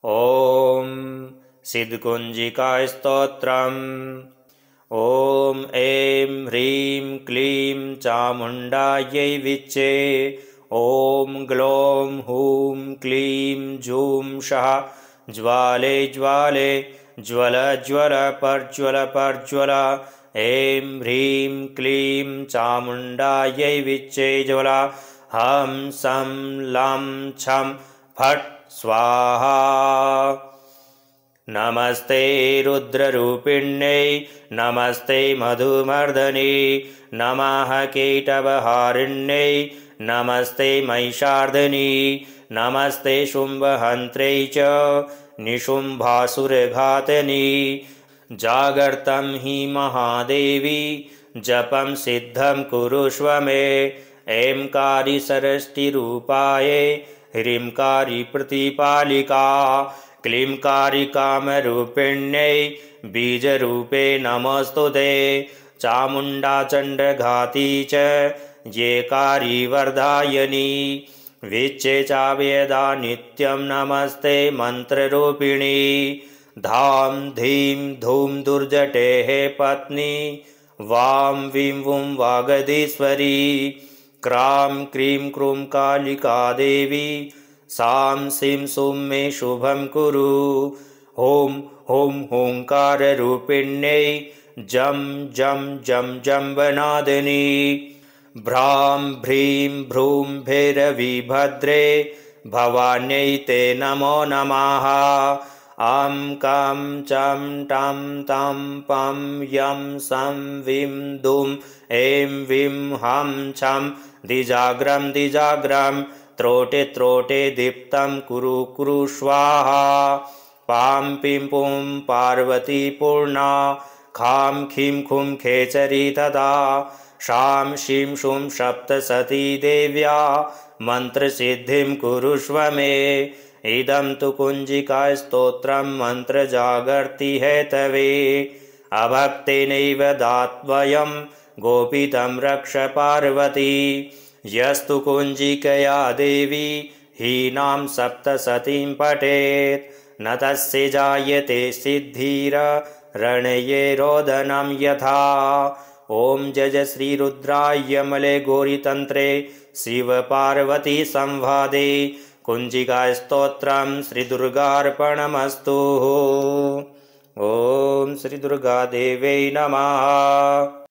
ॐ सिद्धकुञ्जिकास्तोत्रम्। ॐ ऐं ह्रीं क्लीं चामुण्डायै विच्चे। ॐ ग्लौं हूं क्लीं जूं सः ज्वाले ज्वाले ज्वल ज्वल पर्ज्वल पर्ज्वल। ऐं ह्रीं क्लीं चामुण्डायै विच्चे ज्वला। हं सं लं छं फट् स्वाहा। नमस्ते रुद्ररूपिण्यै नमस्ते मधुमर्दने नमः कीटवहारिण्यै नमस्ते महिषार्दने नमस्ते शुम्भहन्त्रै च निशुम्भासुरघातने। जागर्तं हि महादेवी जपं सिद्धं कुरुष्व मे। ऐंकारी सरष्टिरूपाये ह्रींकारी प्रतिपालिका क्लींकारी कामरूपिण्यै बीजरूपे नमोऽस्तुते। चामुण्डा चण्डघाती च येकारी वरदायिनी विच्चे चावेदा नित्यं नमस्ते मन्त्ररूपिणी। धां धीं धूं दुर्जटेः पत्नी वां वीं वुं वागधीश्वरी। क्रां क्रीं क्रूं कालिका देवी सां सीं सूं मे शुभं कुरु। ॐ हुं हुंकाररूपिण्यै जं जं जं जम्बनादिनी। भ्रां भ्रीं भ्रूं भैरवीभद्रे भवान्यै ते नमो नमः। आं कां चं टां तां पं यं सं विं दुं ऐं विं हं छं द्विजाग्रं द्विजाग्रं। त्रोटे त्रोटे दीप्तं कुरु कुरु स्वाहा। पां पीं पुं पार्वती पूर्णा खां खीं खुं खेचरी तदा। शां शीं शूं सप्तसती देव्या मन्त्रसिद्धिं कुरुष्व मे। इदं तु कुञ्जिकास्तोत्रं मन्त्रजागर्ति हेतवे। अभक्तेनैव दात्वयं गोपितं रक्ष पार्वती। यस्तु कुञ्जिकया देवी हीनां सप्तसतीं पठेत् न तस्य जायते सिद्धिररण्ये रोदनं यथा। ॐ जय श्रीरुद्राय गौरीतन्त्रे शिवपार्वती संवादे कुञ्जिकास्तोत्रं श्रीदुर्गार्पणमस्तु। ॐ श्रीदुर्गादेव्यै नमः।